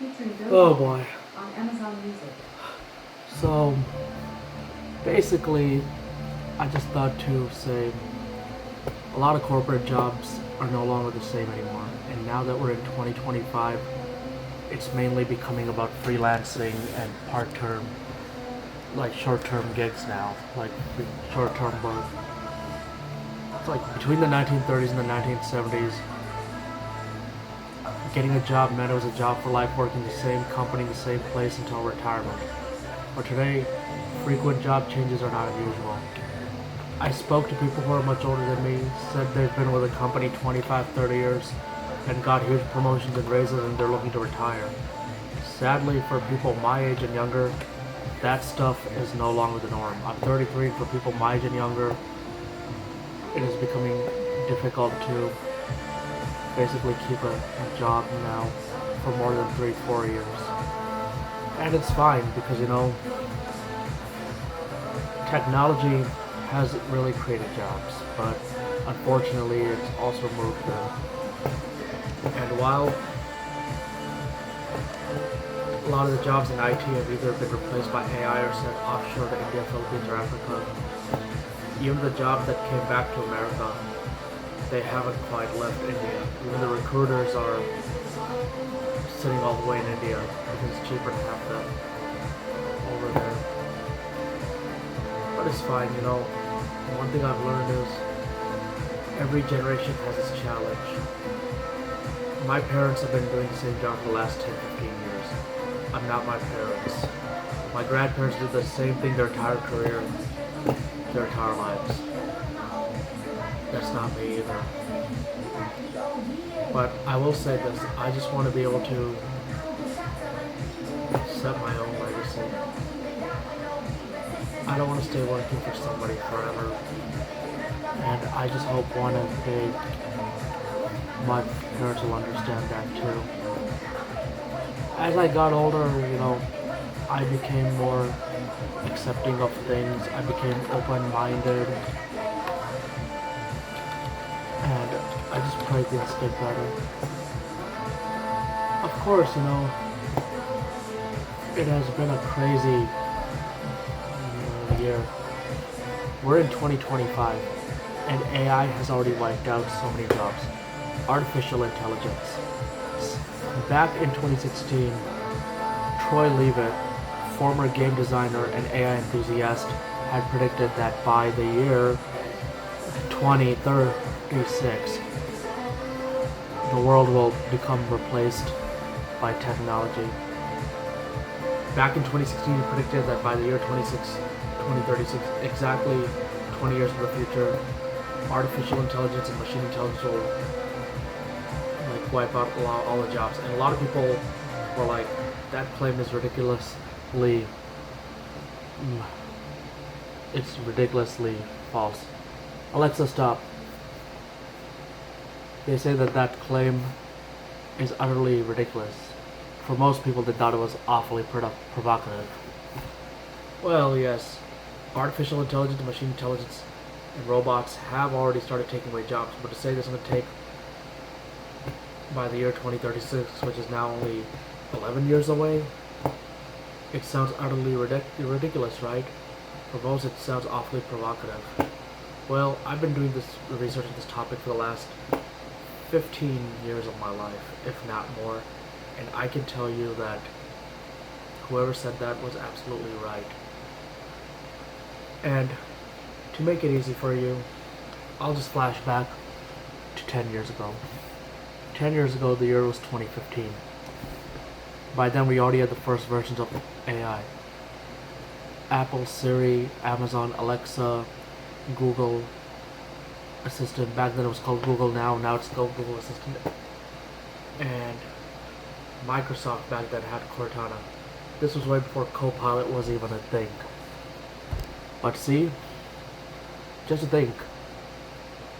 Oh boy. On Amazon Music. So basically, I just thought to say a lot of corporate jobs are no longer the same anymore. And now that we're in 2025, it's mainly becoming about freelancing and part-term, like short-term gigs now, like short-term work. It's like between the 1930s and the 1970s, getting a job meant it was a job for life, working the same company, the same place until retirement. But today, frequent job changes are not unusual. I spoke to people who are much older than me, said they've been with a company 25, 30 years, and got huge promotions and raises and they're looking to retire. Sadly, for people my age and younger, that stuff is no longer the norm. I'm 33, and for people my age and younger, it is becoming difficult to basically keep a job now for more than 3, 4 years. And it's fine because, technology hasn't really created jobs, but unfortunately it's also moved them. And while a lot of the jobs in IT have either been replaced by AI or sent offshore to India, Philippines, or Africa, even the jobs that came back to America, they haven't quite left India. Even the recruiters are sitting all the way in India because it's cheaper to have them over there. But it's fine, One thing I've learned is every generation has its challenge. My parents have been doing the same job for the last 10, 15 years. I'm not my parents. My grandparents did the same thing their entire career, their entire lives. That's not me either. But I will say this, I just want to be able to set my own legacy. I don't want to stay working for somebody forever. And I just hope one day my parents will understand that too. As I got older, I became more accepting of things. I became open-minded. And I just pray things get better. Of course, it has been a crazy year. We're in 2025, and AI has already wiped out so many jobs. Artificial intelligence. Back in 2016, Troy Leavitt, former game designer and AI enthusiast, had predicted that by the year 2036, the world will become replaced by technology. Back in 2016, he predicted that by the year 2036, exactly 20 years in the future, artificial intelligence and machine intelligence will wipe out all the jobs. And a lot of people were like, that claim is it's ridiculously false. Alexa, stop. They say that claim is utterly ridiculous. For most people, they thought it was awfully provocative. Well, yes, artificial intelligence, machine intelligence, and robots have already started taking away jobs, but to say this is going to take by the year 2036, which is now only 11 years away, it sounds utterly ridiculous, right? For most, it sounds awfully provocative. Well, I've been doing research on this topic for the last 15 years of my life, if not more, and I can tell you that whoever said that was absolutely right. And to make it easy for you, I'll just flash back to 10 years ago. 10 years ago, the year was 2015. By then, we already had the first versions of AI. Apple, Siri, Amazon, Alexa, Google Assistant. Back then it was called Google now it's called Google Assistant. And Microsoft back then had Cortana. This was way before Copilot was even a thing. But see, just to think,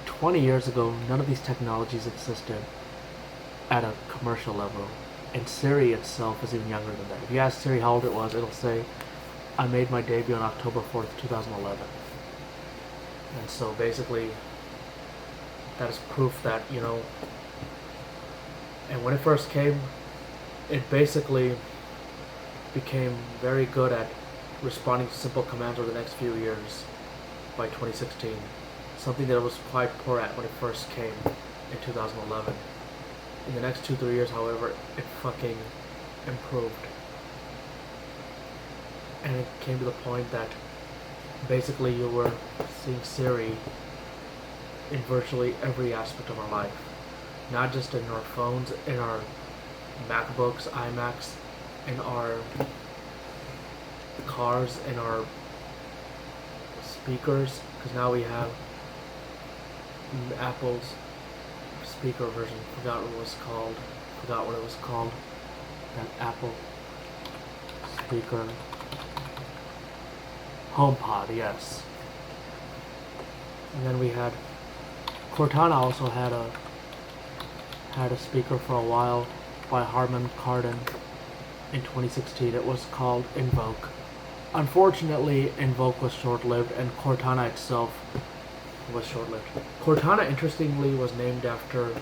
20 years ago, none of these technologies existed at a commercial level. And Siri itself is even younger than that. If you ask Siri how old it was, it'll say, I made my debut on October 4th, 2011. And so basically, that is proof that, and when it first came, it basically became very good at responding to simple commands over the next few years by 2016. Something that it was quite poor at when it first came in 2011. In the next 2-3 years, however, it fucking improved. And it came to the point that basically you were seeing Siri in virtually every aspect of our life. Not just in our phones, in our MacBooks, iMacs, in our cars, in our speakers, because now we have Apple's speaker version. Forgot what it was called. That Apple speaker. HomePod, yes. And then we had Cortana also had a speaker for a while by Harman Kardon in 2016. It was called Invoke. Unfortunately, Invoke was short-lived, and Cortana itself was short-lived. Cortana, interestingly, was named after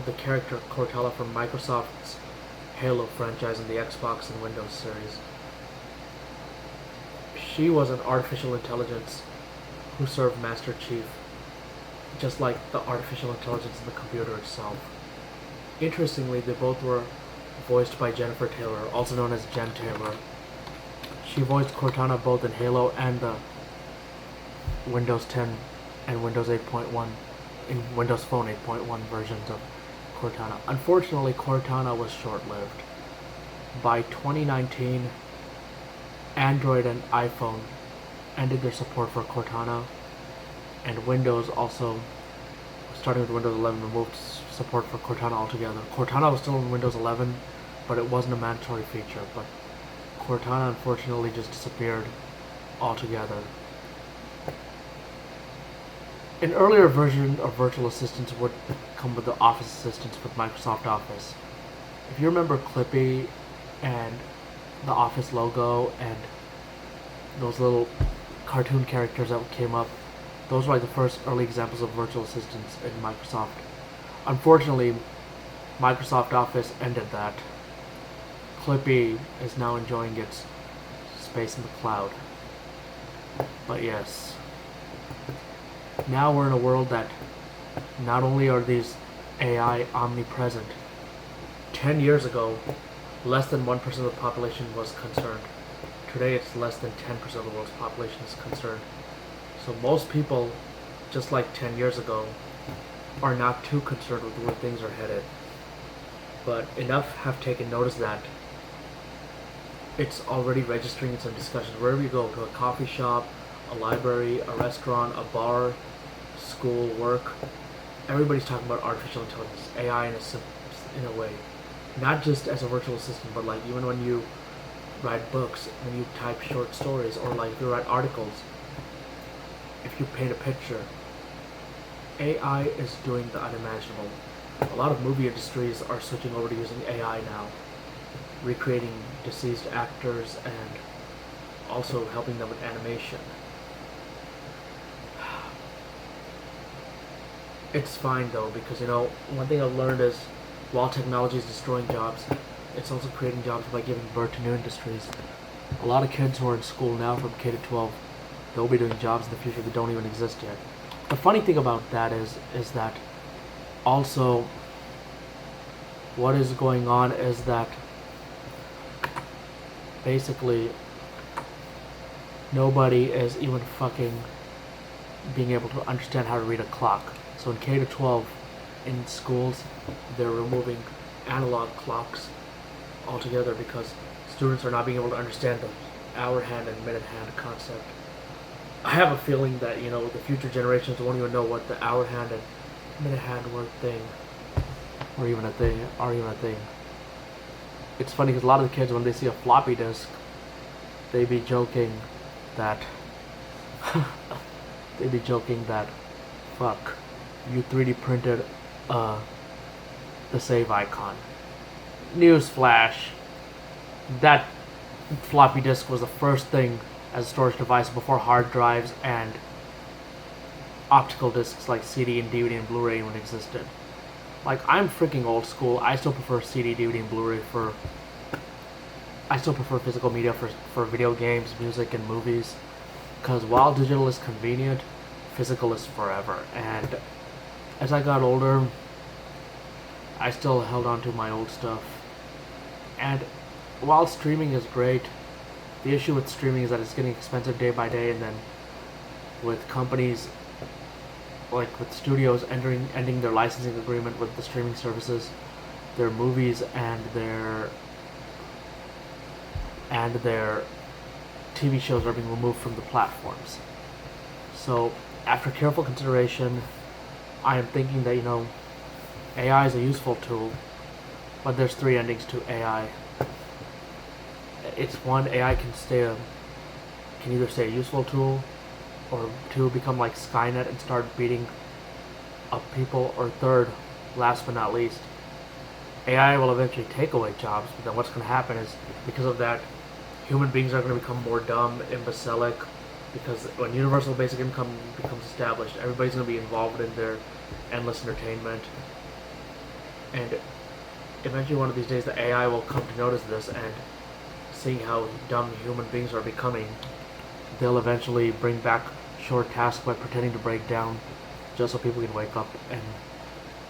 the character Cortella from Microsoft's Halo franchise in the Xbox and Windows series. She was an artificial intelligence who served Master Chief, just like the artificial intelligence in the computer itself. Interestingly, they both were voiced by Jennifer Taylor, also known as Jen Taylor. She voiced Cortana both in Halo and the Windows 10 and Windows 8.1, in Windows Phone 8.1 versions of Cortana. Unfortunately, Cortana was short-lived. By 2019, Android and iPhone ended their support for Cortana, and Windows also, starting with Windows 11, removed support for Cortana altogether. Cortana was still in Windows 11, but it wasn't a mandatory feature. But Cortana unfortunately just disappeared altogether. An earlier version of virtual assistants would come with the Office assistants with Microsoft Office. If you remember Clippy and the Office logo and those little cartoon characters that came up, those were like the first early examples of virtual assistants in Microsoft. Unfortunately, Microsoft Office ended that. Clippy is now enjoying its space in the cloud. But yes, now we're in a world that not only are these AI omnipresent, 10 years ago, less than 1% of the population was concerned. Today it's less than 10% of the world's population is concerned. So most people, just like 10 years ago, are not too concerned with where things are headed. But enough have taken notice that it's already registering in some discussions. Wherever you go, to a coffee shop, a library, a restaurant, a bar, school, work, everybody's talking about artificial intelligence, AI in a way. Not just as a virtual assistant, but like even when you write books, when you type short stories, or like if you write articles, if you paint a picture, AI is doing the unimaginable. A lot of movie industries are switching over to using AI now, recreating deceased actors and also helping them with animation. It's fine though, because one thing I've learned is while technology is destroying jobs, it's also creating jobs by giving birth to new industries. A lot of kids who are in school now from K to 12, they'll be doing jobs in the future that don't even exist yet. The funny thing about that is that also what is going on is that basically nobody is even fucking being able to understand how to read a clock. So in K to 12 in schools, they're removing analog clocks altogether because students are not being able to understand the hour hand and minute hand concept. I have a feeling that the future generations won't even know what the hour hand and minute hand were thing, or even a thing. It's funny because a lot of the kids, when they see a floppy disk, they be joking that fuck, you 3D printed the save icon. Newsflash, that floppy disk was the first thing as a storage device before hard drives and optical discs like CD and DVD and Blu-ray even existed. Like, I'm freaking old school. I still prefer CD, DVD, and Blu-ray for. I still prefer physical media for video games, music, and movies. Because while digital is convenient, physical is forever. And as I got older, I still held on to my old stuff. And while streaming is great, the issue with streaming is that it's getting expensive day by day, and then with companies like with studios ending their licensing agreement with the streaming services, their movies and their TV shows are being removed from the platforms. So, after careful consideration, I am thinking that AI is a useful tool, but there's three endings to AI. It's one, AI can either stay a useful tool, or two, become like Skynet and start beating up people, or third, last but not least, AI will eventually take away jobs. But then what's going to happen is, because of that, human beings are going to become more dumb, imbecilic, because when universal basic income becomes established, everybody's going to be involved in their endless entertainment, and eventually one of these days the AI will come to notice this, and seeing how dumb human beings are becoming, they'll eventually bring back short tasks by pretending to break down just so people can wake up and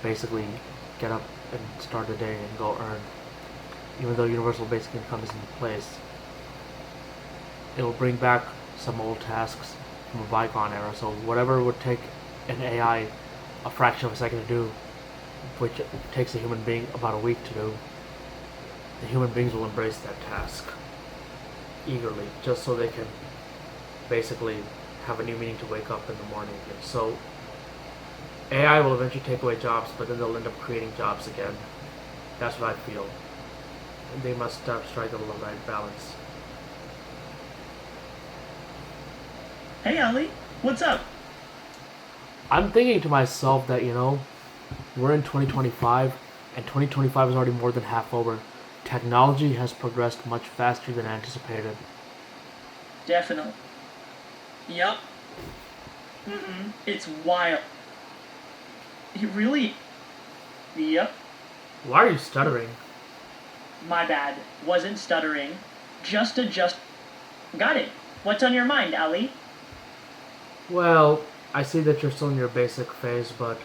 basically get up and start the day and go earn. Even though universal basic income is in place, it'll bring back some old tasks from a bygone era. So whatever would take an AI a fraction of a second to do, which takes a human being about a week to do, the human beings will embrace that task eagerly, just so they can basically have a new meaning to wake up in the morning. And so AI will eventually take away jobs, but then they'll end up creating jobs again. That's what I feel. They must strike the right balance. Hey, Ali, what's up? I'm thinking to myself that, we're in 2025, and 2025 is already more than half over. Technology has progressed much faster than anticipated. Definitely. Yup. It's wild. It really. Yup. Why are you stuttering? My bad. Wasn't stuttering. Just adjust. Got it. What's on your mind, Ali? Well, I see that you're still in your basic phase, but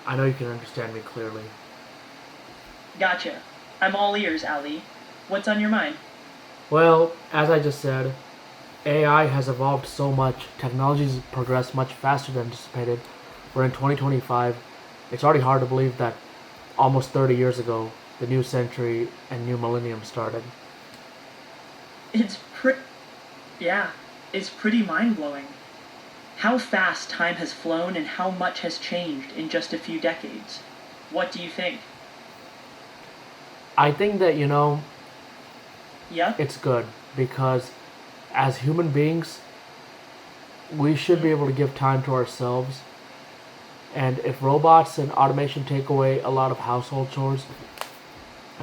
I know you can understand me clearly. Gotcha. I'm all ears, Ali. What's on your mind? Well, as I just said, AI has evolved so much, technology's progressed much faster than anticipated. We're in 2025. It's already hard to believe that almost 30 years ago, the new century and new millennium started. It's pretty. Yeah, it's pretty mind blowing. How fast time has flown and how much has changed in just a few decades. What do you think? I think that, Yeah? it's good because as human beings, we should be able to give time to ourselves. And if robots and automation take away a lot of household chores,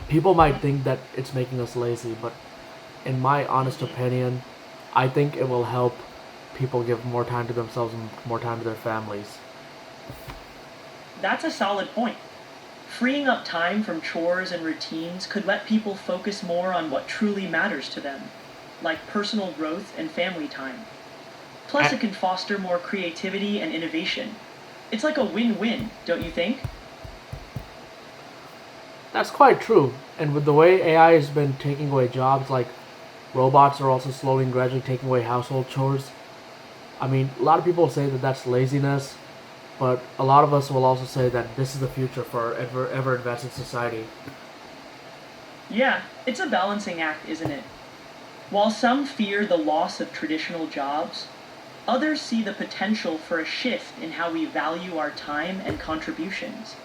people might think that it's making us lazy, but in my honest opinion, I think it will help people give more time to themselves and more time to their families. That's a solid point. Freeing up time from chores and routines could let people focus more on what truly matters to them, like personal growth and family time. Plus, A- it can foster more creativity and innovation. It's like a win win, don't you think? That's quite true. And with the way AI has been taking away jobs, like robots are also slowly and gradually taking away household chores. I mean, a lot of people say that that's laziness, but a lot of us will also say that this is the future for ever advancing society. Yeah, it's a balancing act, isn't it? While some fear the loss of traditional jobs, others see the potential for a shift in how we value our time and contributions.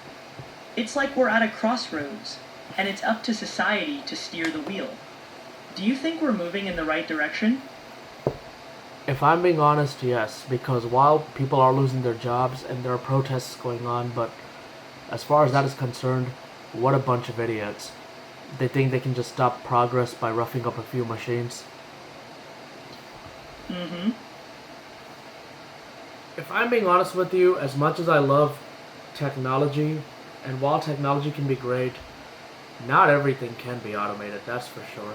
It's like we're at a crossroads, and it's up to society to steer the wheel. Do you think we're moving in the right direction? If I'm being honest, yes, because while people are losing their jobs and there are protests going on, but as far as that is concerned, what a bunch of idiots. They think they can just stop progress by roughing up a few machines. Mm-hmm. If I'm being honest with you, as much as I love technology And while technology can be great, not everything can be automated, that's for sure.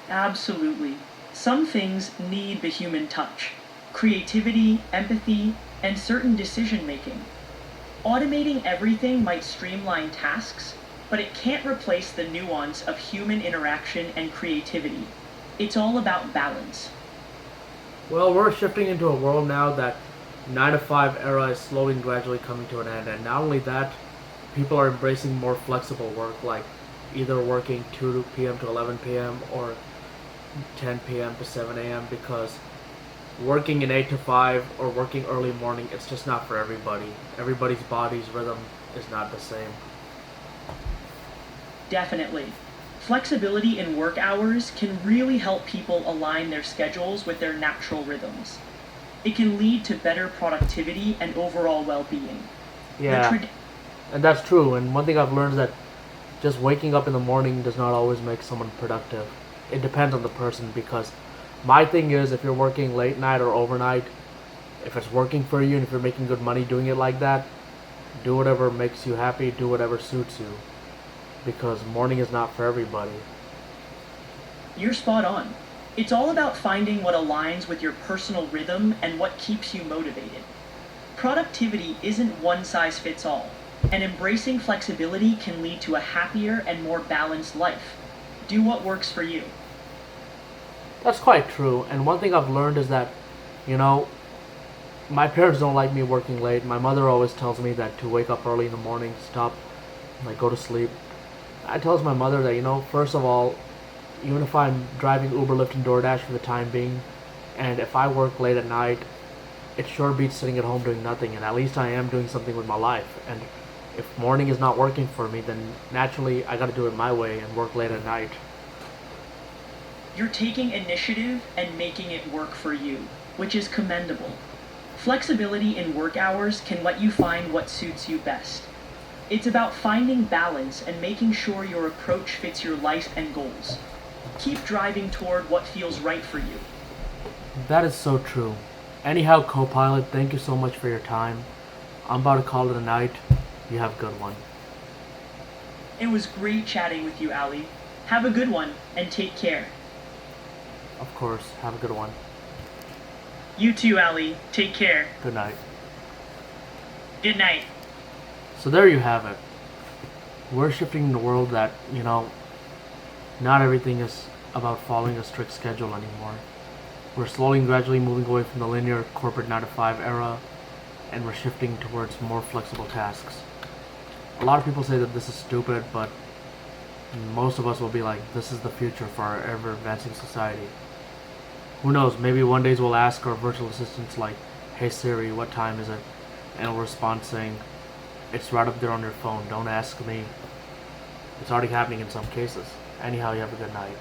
Absolutely. Some things need the human touch, creativity, empathy, and certain decision making. Automating everything might streamline tasks, but it can't replace the nuance of human interaction and creativity. It's all about balance. Well, we're shifting into a world now that 9 to 5 era is slowly and gradually coming to an end. And not only that, people are embracing more flexible work, like either working 2 p.m. to 11 p.m. or 10 p.m. to 7 a.m. because working in 8 to 5 or working early morning, it's just not for everybody. Everybody's body's rhythm is not the same. Definitely. Flexibility in work hours can really help people align their schedules with their natural rhythms. It can lead to better productivity and overall well being. Yeah, and that's true. And one thing I've learned is that just waking up in the morning does not always make someone productive. It depends on the person because my thing is if you're working late night or overnight, if it's working for you and if you're making good money doing it like that, do whatever makes you happy, do whatever suits you because morning is not for everybody. You're spot on. It's all about finding what aligns with your personal rhythm and what keeps you motivated. Productivity isn't one size fits all, and embracing flexibility can lead to a happier and more balanced life. Do what works for you. That's quite true. And one thing I've learned is that, you know, my parents don't like me working late. My mother always tells me that to wake up early in the morning, stop, like go to sleep. I tells my mother that, first of all, even if I'm driving Uber, Lyft, and DoorDash for the time being, and if I work late at night, it sure beats sitting at home doing nothing, and at least I am doing something with my life. And if morning is not working for me, then naturally I gotta do it my way and work late at night. You're taking initiative and making it work for you, which is commendable. Flexibility in work hours can let you find what suits you best. It's about finding balance and making sure your approach fits your life and goals. Keep driving toward what feels right for you. That is so true. Anyhow, co-pilot, thank you so much for your time. I'm about to call it a night. You have a good one. It was great chatting with you, Ali. Have a good one, and take care. Of course, have a good one. You too, Ali. Take care. Good night. Good night. So there you have it. We're shifting in a world that, not everything is about following a strict schedule anymore. We're slowly and gradually moving away from the linear corporate 9 to 5 era, and we're shifting towards more flexible tasks. A lot of people say that this is stupid, but most of us will be like, this is the future for our ever advancing society. Who knows, maybe one day we'll ask our virtual assistants like, hey Siri, what time is it? And it'll respond saying, it's right up there on your phone, don't ask me. It's already happening in some cases. Anyhow, you have a good night.